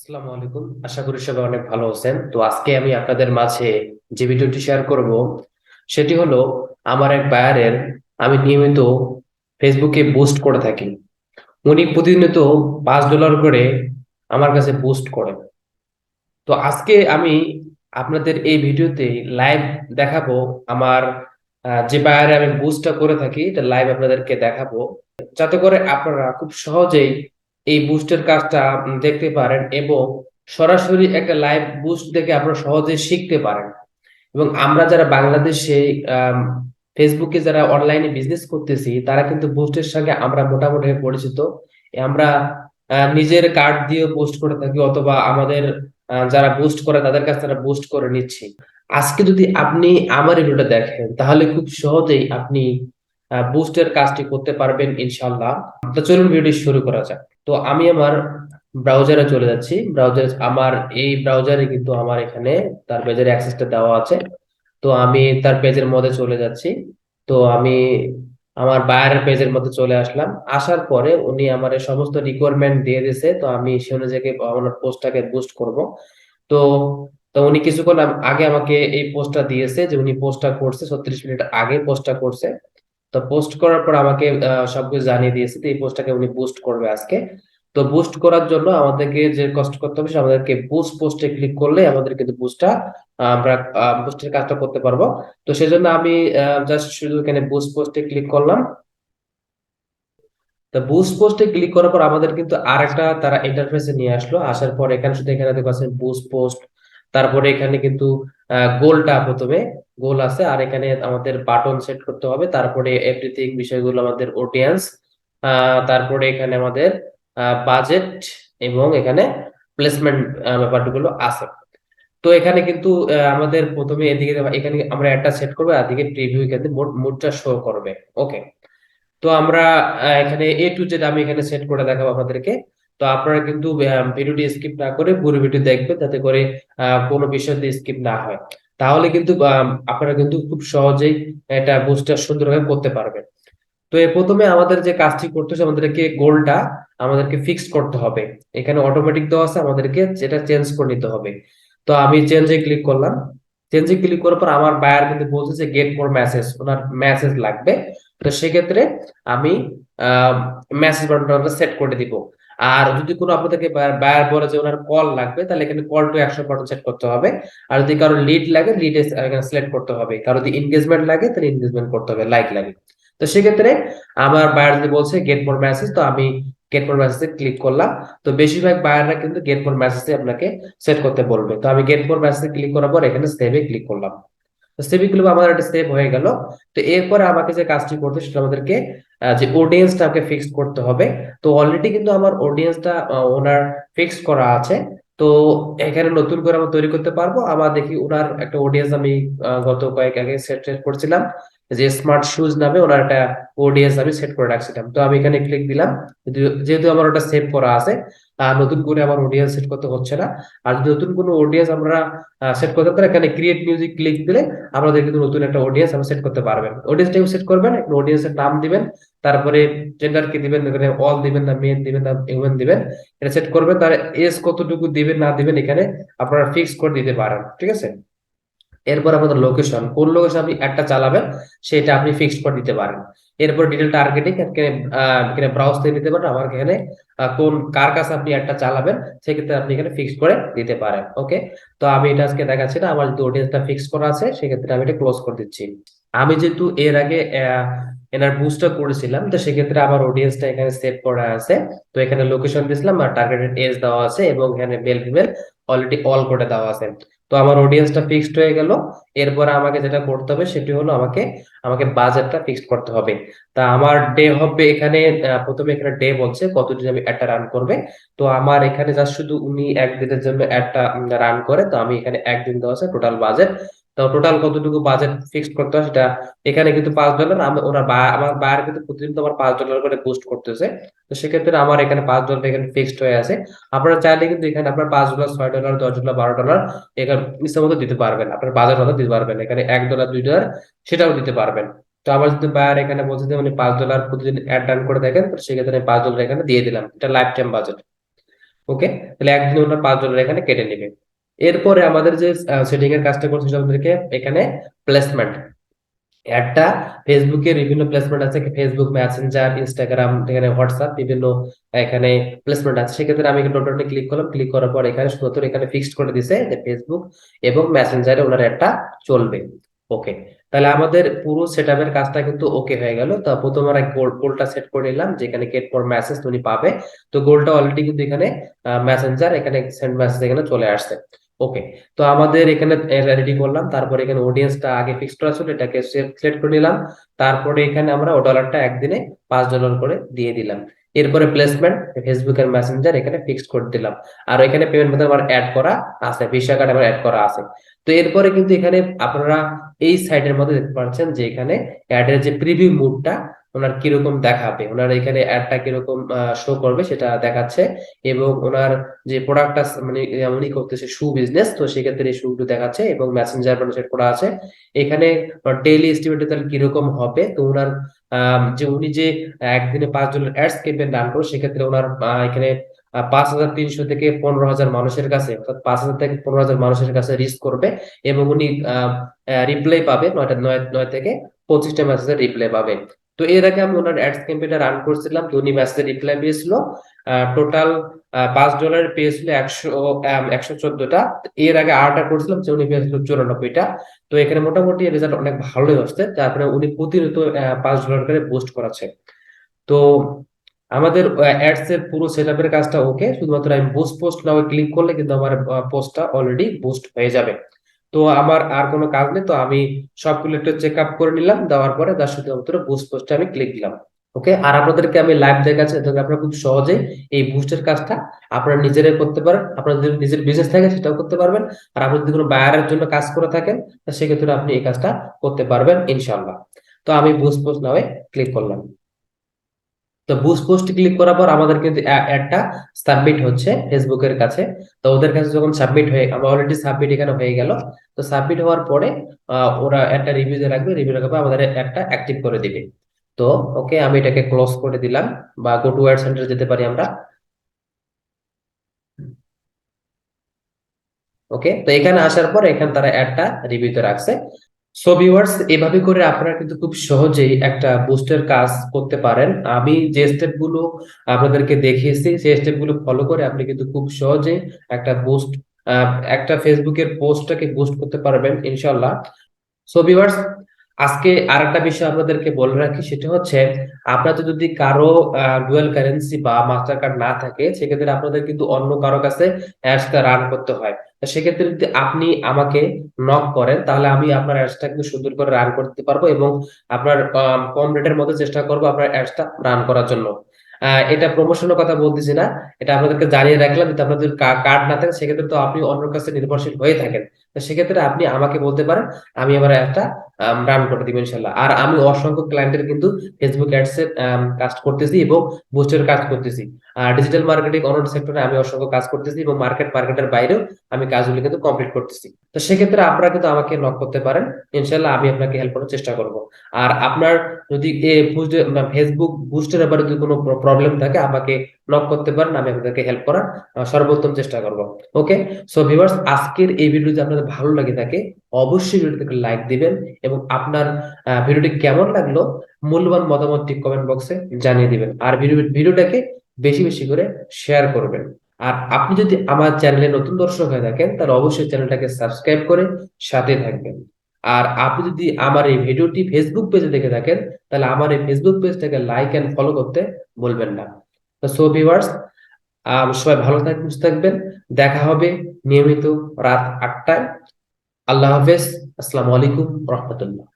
আসসালামু আলাইকুম, আশা করি সবাই অনেক ভালো আছেন। তো আজকে আমি আপনাদের মাঝে যে ভিডিওটি শেয়ার করব সেটি হলো আমার এক বায়ারের। আমি নিয়মিত ফেসবুকে বুস্ট করে থাকি। উনি প্রতিনিয়ত $5 করে আমার কাছে বুস্ট করেন। তো আজকে আমি আপনাদের এই ভিডিওতে লাইভ দেখাবো আমার যে বায়ারে আমি বুস্টটা করে থাকি, এটা লাইভ আপনাদেরকে দেখাবো, যাতে করে আপনারা খুব সহজেই এই বুস্টের কাজটা দেখতে পারেন এবং সরাসরি একটা লাইভ বুস্ট দেখে আপনারা সহজেই শিখতে পারেন। এবং আমরা যারা বাংলাদেশে আম, ফেসবুকে যারা অনলাইনে বিজনেস করতেছি, তারা কিন্তু বুস্টের সঙ্গে আমরা মোটামুটি পরিচিত। আমরা নিজের কার্ড দিয়ে পোস্ট করে থাকি, অথবা আমাদের যারা বুস্ট করে তাদের কাছে তারা বুস্ট করে নিচ্ছি। আজকে যদি আপনি আমার এই ভিডিওটা দেখেন, তাহলে খুব সহজেই আপনি বুস্টের কাজটি করতে পারবেন ইনশাল্লাহ। তো চলুন ভিডিও শুরু করা যাক। তো আমি আমার ব্রাউজারে চলে যাচ্ছি। আমার এই ব্রাউজারে কিন্তু আমার এখানে তার পেজের অ্যাক্সেসটা দেওয়া আছে। তো আমি তার পেজের মধ্যে চলে যাচ্ছি। তো আমি আমার বায়ারের পেজের মধ্যে চলে আসলাম। আসার পরে উনি আমার এই সমস্ত রিকোয়ারমেন্ট দিয়ে দিয়েছে, তো আমি সে অনুযায়ী আমার পোস্টটাকে বুস্ট করব। তো তো উনি কিছুক্ষণ আগে আমাকে এই পোস্টটা দিয়েছে, যে উনি পোস্টটা করছে 36 মিনিট আগে পোস্টটা করছে। তো পোস্ট করার পর আমাকে সবকিছু জানিয়ে দিয়েছে, তো এই পোস্টটাকে উনি বুস্ট করবে আজকে। তো বুস্ট করার জন্য আমাদেরকে যে কষ্ট করতে হবে, সেটা আমাদেরকে বুস্ট পোস্টে ক্লিক করলে আমাদের কিন্তু বুস্টটা আমরা বুস্টের কাজটা করতে পারবো। তো সেজন্য আমি জাস্ট শুধু এখানে বুস্ট পোস্টে ক্লিক করলাম। তো বুস্ট পোস্টে ক্লিক করার পর আমাদের কিন্তু আরেকটা তারা ইন্টারফেসে নিয়ে আসলো। আসার পর এখানে শুধু এখানে দেখতে পাচ্ছেন বুস্ট পোস্ট। তারপরে এখানে কিন্তু গোলটা প্রথমে গোল আছে, আর এখানে আমাদের বাটন সেট করতে হবে, তারপরে এভরিথিং বিষয়গুলো আমাদের অডিয়েন্স, তারপরে এখানে আমাদের বাজেট এবং এখানে প্লেসমেন্ট ব্যাপারগুলো আছে। তো এখানে কিন্তু আমাদের প্রথমে এদিকে এখানে আমরা একটা সেট করবো, আর এদিকে প্রিভিউ এখানে মোডটা শো করবে। ওকে। তো আমরা এখানে A to Z আমি এখানে সেট করে দেখাবো আপনাদেরকে। তো আপনারা কিন্তু ভিডিওটি স্কিপ না করে পুরো ভিডিও দেখবেন, যাতে করে কোনো বিষয়তে স্কিপ না হয়। তাহলে কিন্তু আপনারা কিন্তু খুব সহজেই এটা বুস্টার সুন্দরভাবে করতে পারবেন। তো এর প্রথমে আমাদের যে কাজটি করতে হবে, আমাদেরকে গোলটা আমাদেরকে ফিক্স করতে হবে। এখানে অটোমেটিক দেওয়া আছে, আমাদেরকে যেটা চেঞ্জ করে নিতে হবে। তো আমি চেঞ্জে ক্লিক করলাম। চেঞ্জে ক্লিক করার পর আমার বায়ার কিন্তু বলছে যে গেট মোর মেসেজ, ওনার মেসেজ লাগবে। তো সেক্ষেত্রে আমি মেসেজ বাটনটা সেট করে দিব। আর যদি কোনো আপনাদেরকে বায়ার বলে যে ওনার কল লাগবে, তাহলে এখানে call to action button set করতে হবে। আর যদি কারো লিড লাগে, লিড এখানে সিলেক্ট করতে হবে। কারো যদি এনগেজমেন্ট লাগে, তাহলে এনগেজমেন্ট করতে হবে, লাইক লাগে। তো সেক্ষেত্রে আমার বায়ার যদি বলছে গেট মোর মেসেজ, তো আমি গেট মোর মেসেজে ক্লিক করলাম। তো বেশিরভাগ বায়াররা কিন্তু গেট মোর মেসেজে আপনাকে সেট করতে বলবে। তো আমি গেট মোর মেসেজে ক্লিক করার পর এখানে সেভে ক্লিক করলাম। তো সেভে ক্লিক আমার একটা সেভ হয়ে গেল। তো এরপরে আমাকে যে কাজটি করতে, সেটা আমাদেরকে যে অডিয়েন্সটাকে ফিক্স করতে হবে। তো অলরেডি কিন্তু আমার অডিয়েন্সটা ওনার ফিক্স করা আছে। তো এখানে নতুন করে আমরা তৈরি করতে পারবো। আবার দেখি ওনার একটা অডিয়েন্স আমি গত কয়েক আগে সেট করছিলাম, যে স্মার্ট শুজ নামে ওনার একটা অডিয়েন্স আমি সেট করে রাখছিলাম। তো আমি এখানে ক্লিক দিলাম। যেহেতু আমার ওটা সেভ করা আছে, নতুন করে আমার অডিয়েন্স সেট করতে হচ্ছে না। আর যদি নতুন কোনো অডিয়েন্স আমরা সেট করতে পারি, এখানে ক্রিয়েট মিউজিক ক্লিক দিলে আপনাদের কিন্তু নতুন একটা অডিয়েন্স আপনি সেট করতে পারবেন। অডিয়েন্সটাকে সেট করবেন, অডিয়েন্সের নাম দিবেন, তারপরে জেন্ডার কি দিবেন, এখানে অল দিবেন না মেন দিবেন না উইমেন দিবেন, এটা সেট করবেন। তার এজ কতটুকু দিবেন না দিবেন এখানে আপনারা ফিক্স করে দিতে পারেন, ঠিক আছে। এরপর আপনাদের লোকেশন, কোন লোকেশন আপনি একটা চালাবেন সেটা আপনি ফিক্স করে দিতে পারেন। এরপর ডিটেল টার্গেটিং এখানে ব্রাউজ থেকে দিতে পারেন। আমার এখানে কোন কার কাছে আপনি একটা চালাবেন, সেক্ষেত্রে আপনি এখানে ফিক্স করে দিতে পারেন। ওকে। তো আমি এটা আজকে দেখাচ্ছি না, আমার যদি অডিয়েন্সটা ফিক্স করা আছে, সেক্ষেত্রে আমি এটা ক্লোজ করে দিচ্ছি। আমি যেহেতু এর আগে এনার বুস্টটা করেছিলাম, তো সেক্ষেত্রে আমার অডিয়েন্সটা এখানে সেভ করা আছে। তো এখানে লোকেশন দিয়েছিলাম, আর টার্গেটেড এজ দেওয়া আছে, এবং এখানে মেল ফিমেল অলরেডি অল করে দেওয়া আছে। তো আমার অডিয়েন্সটা ফিক্সড হয়ে গেল। এরপর আমাকে যেটা করতে হবে সেটি হলো আমাকে আমাকে বাজেটটা ফিক্সড করতে হবে। তা আমার ডে হবে এখানে, প্রথমে এখানে ডে বলছে কতদিন আমি একটা রান করবে। তো আমার এখানে জাস্ট শুধু উনি একদিনের জন্য একটা রান করে, তো আমি এখানে একদিন দেওয়া আছে টোটাল বাজেট। তো টোটাল কতটুকু বাজেট ফিক্সড করতে হয় সেটা এখানে কিন্তু $5। আমার বায়ার কিন্তু প্রতিদিন তো আমার $5 করে বুস্ট করতেছে। তো সেক্ষেত্রে আমার এখানে $5 এখানে ফিক্সড হয়ে আছে। আপনারা চাইলে কিন্তু এখানে আপনার $5, $6, $10, $12 এখানে ইচ্ছা মতো দিতে পারবেন, আপনার বাজার মতো দিতে পারবেন। এখানে $1, $2 সেটাও দিতে পারবেন। তো আমার যদি বায়ার এখানে বলছে যে উনি $5 প্রতিদিন অ্যাড রান করে দেখেন, তো সেক্ষেত্রে আমি $5 এখানে দিয়ে দিলাম, এটা লাইফ টাইম বাজেট। ওকে, তাহলে একদিনে ওনার $5 এখানে কেটে নেবে। এরপরে আমাদের যে সেটিং এর কাজটা করছে সেটা আমাদেরকে এখানে প্লেসমেন্ট, একটা ফেসবুকের বিভিন্ন প্লেসমেন্ট আছে, ফেসবুক মেসেঞ্জার, ইনস্টাগ্রাম, এখানে হোয়াটসঅ্যাপ, বিভিন্ন এখানে প্লেসমেন্ট আছে। সেক্ষেত্রে আমি এখানে ডটনে ক্লিক করলাম, ক্লিক করার পর এখানে শুধুমাত্র এখানে ফিক্সড করে দিছে যে ফেসবুক এবং মেসেঞ্জারে ওনার একটা চলবে। ওকে, তাহলে আমাদের পুরো সেটআপের কাজটা কিন্তু ওকে হয়ে গেল। তো প্রথমে আমরা গোলটা সেট করে নিলাম, যেখানে গেট ফর মেসেজ উনি পাবে। তো গোলটা অলরেডি কিন্তু এখানে মেসেঞ্জার, এখানে সেন্ড মেসেজ এখানে চলে আসছে। ওকে, তো আমাদের এখানে রেডি করলাম, তারপরে এখানে অডিয়েন্সটা আগে ফিক্স করা ছিল, এটাকে সিলেক্ট করে নিলাম। তারপরে এখানে আমরা ও ডলারটা একদিনে $5 করে দিয়ে দিলাম। এরপরে প্লেসমেন্ট, ফেসবুক এর মেসেঞ্জার এখানে ফিক্স করে দিলাম। আর এখানে পেমেন্ট মেথড আমার অ্যাড করা আছে, ভিসা কার্ড আমার অ্যাড করা আছে। তো এরপরে কিন্তু এখানে আপনারা এই সাইডের মধ্যে দেখতে পাচ্ছেন যে এখানে অ্যাডের যে প্রিভিউ মুডটা ওনার কিরকম দেখাবে, ওনার এখানে অ্যাডটা কিরকম শো করবে সেটা দেখাচ্ছে। এবং ওনার যে প্রোডাক্টটা মানে উনি করতেছে শু বিজনেস, তো সেক্ষেত্রে এই শুগুলো দেখাচ্ছে এবং মেসেঞ্জার মানে সেট করা আছে। এখানে ডেইলি এস্টিমেট তাহলে কিরকম হবে, তো ওনার যে উনি যে একদিনে $5 অ্যাডস ক্যাম্পেইন রান করবে, সেক্ষেত্রে ওনার এখানে 5,300 থেকে 15,000 মানুষের কাছে, অর্থাৎ 5,000 থেকে 15,000 মানুষের কাছে রিচ করবে। এবং উনি রিপ্লাই পাবে 9 থেকে 25টা মেসেজের রিপ্লাই পাবে। তো এর আগে আমি ওনার অ্যাডস ক্যাম্পেইনটা রান করছিলাম, তো উনি মেসেজের রিপ্লাই পেয়েছিল টোটাল $5 পেয়েছিল 114টা। এর আগে আরটা করছিলাম যে উনি পেয়েছিল 94টা। তো এখানে মোটামুটি রেজাল্ট অনেক ভালোই হচ্ছে, তারপরে উনি প্রতিনিয়ত $5 করে বুস্ট করাচ্ছে। তো আমাদের অ্যাডস এর পুরো সেটআপের কাজটা ওকে, শুধুমাত্র আমি বুস্ট পোস্ট নাও ক্লিক করলে কিন্তু আমার পোস্টটা অলরেডি বুস্ট হয়ে যাবে। তো আমার আর কোনো কাজ নেই, তো আমি সবগুলো একটু চেক আপ করে নিলাম, দেওয়ার পরে তার শুধুমাত্র বুস্ট পোস্টে আমি ক্লিক দিলাম। ওকে, আর আপনাদেরকে আমি লাইভ দেখাচ্ছি, তাহলে আপনারা খুব সহজে এই বুস্টের কাজটা আপনারা নিজেরাই করতে পারেন। আপনার যদি নিজের বিজনেস থাকে সেটাও করতে পারবেন। আর আপনি যদি কোনো বায়ারের জন্য কাজ করে থাকেন, তো সেক্ষেত্রে আপনি এই কাজটা করতে পারবেন ইনশাল্লাহ। তো আমি বুস্ট পোস্ট নাও ক্লিক করলাম। তো বুস্ট পোস্ট ক্লিক করার পর আমাদের কিন্তু অ্যাডটা সাবমিট হচ্ছে ফেসবুকের কাছে। তো ওদের কাছে যখন সাবমিট হয়ে, আমার অলরেডি সাবমিট এখানে হয়ে গেল। তো সাবমিট হওয়ার পরে ওরা একটা রিভিউতে রাখবে, রিভিউ রাখার পর আমাদের অ্যাডটা অ্যাক্টিভ করে দিবে। তো ওকে, আমি এটাকে ক্লোজ করে দিলাম, বা গো টু অ্যাড সেন্টার যেতে পারি আমরা। ওকে, তো এখানে আসার পর এখানে তারা অ্যাডটা রিভিউতে রাখছে। সো ভিউয়ার্স, এভাবে করে আপনারা কিন্তু খুব সহজেই একটা বুস্টের কাজ করতে পারেন। আমি যে স্টেপ গুলো আপনাদেরকে দেখিয়েছি সেই স্টেপ গুলো ফলো করে আপনি কিন্তু খুব সহজে একটা বুস্ট, একটা ফেসবুকের পোস্টটাকে বুস্ট করতে পারবেন ইনশাল্লাহ। সো ভিউয়ার্স, আজকে আরেকটা বিষয় আপনাদেরকে বলে রাখি, সেটা হচ্ছে আপনাদের যদি কারো ডুয়াল কারেন্সি বা মাস্টার কার্ড না থাকে, সেক্ষেত্রে আপনাদের কিন্তু অন্য কারো কাছে অ্যাডসটা রান করতে হয়। তো সেক্ষেত্রে যদি আপনি আমাকে নক করেন, তাহলে আমি আপনার অ্যাডসটা কিন্তু সুন্দর করে রান করতে পারবো এবং আপনার কম রেটের মধ্যে চেষ্টা করবো আপনার অ্যাডসটা রান করার জন্য। এটা প্রমোশনের কথা বলতেছি না, এটা আপনাদেরকে জানিয়ে রাখলাম। যদি আপনাদের কার্ড না থাকে, সেক্ষেত্রে তো আপনি অন্যের কাছে নির্ভরশীল হয়ে থাকেন। তো সেক্ষেত্রে আপনি আমাকে বলতে পারেন, আমি আমার একটা রান করে দিব ইনশাল্লাহ। আর আমি অসংখ্য ক্লায়েন্টের কিন্তু ফেসবুক অ্যাডস এর কাজ করতেছি এবং বুস্টের কাজ করতেছি। আর ডিজিটাল মার্কেটিং অন্য সেক্টরে আমি অসংখ্য কাজ করতেছি এবং মার্কেটের বাইরেও আমি কাজগুলো কিন্তু কমপ্লিট করতেছি। তো সেক্ষেত্রে আপনারা কিন্তু আমাকে নক করতে পারেন, ইনশাল্লাহ আমি আপনাকে হেল্প করার চেষ্টা করব। আর আপনার যদি ফেসবুক বুস্টের ব্যাপারে যদি কোনো প্রবলেম থাকে, আমাকে নক করতে পারেন, আমি আপনাদেরকে হেল্প করার সর্বোত্তম চেষ্টা করব। ওকে, সো ভিউয়ার্স, আজকের এই ভিডিও যদি আপনাদের ভালো লাগে থাকে, অবশ্যই ভিডিওটিকে লাইক দিবেন এবং আপনার ভিডিওটি কেমন লাগলো মূল্যবান মতামতটি কমেন্ট বক্সে জানিয়ে দিবেন। আর ভিডিওটাকে বেশি বেশি করে শেয়ার করবেন। আর আপনি যদি আমার চ্যানেলে নতুন দর্শক হয়ে থাকেন, তাহলে অবশ্যই চ্যানেলটাকে সাবস্ক্রাইব করে সাথে থাকবেন। আর আপনি যদি আমার এই ভিডিওটি ফেসবুক পেজে দেখে থাকেন, তাহলে আমার এই ফেসবুক পেজটাকে লাইক এন্ড ফলো করতে বলবেন না। তো সো ভিউয়ার্স, সবাই ভালো থাকবেন, সুস্থ থাকবেন। দেখা হবে নিয়মিত রাত 8টায়। আল্লাহ হাফেজ। আসসালামু আলাইকুম রহমতুল্লাহ।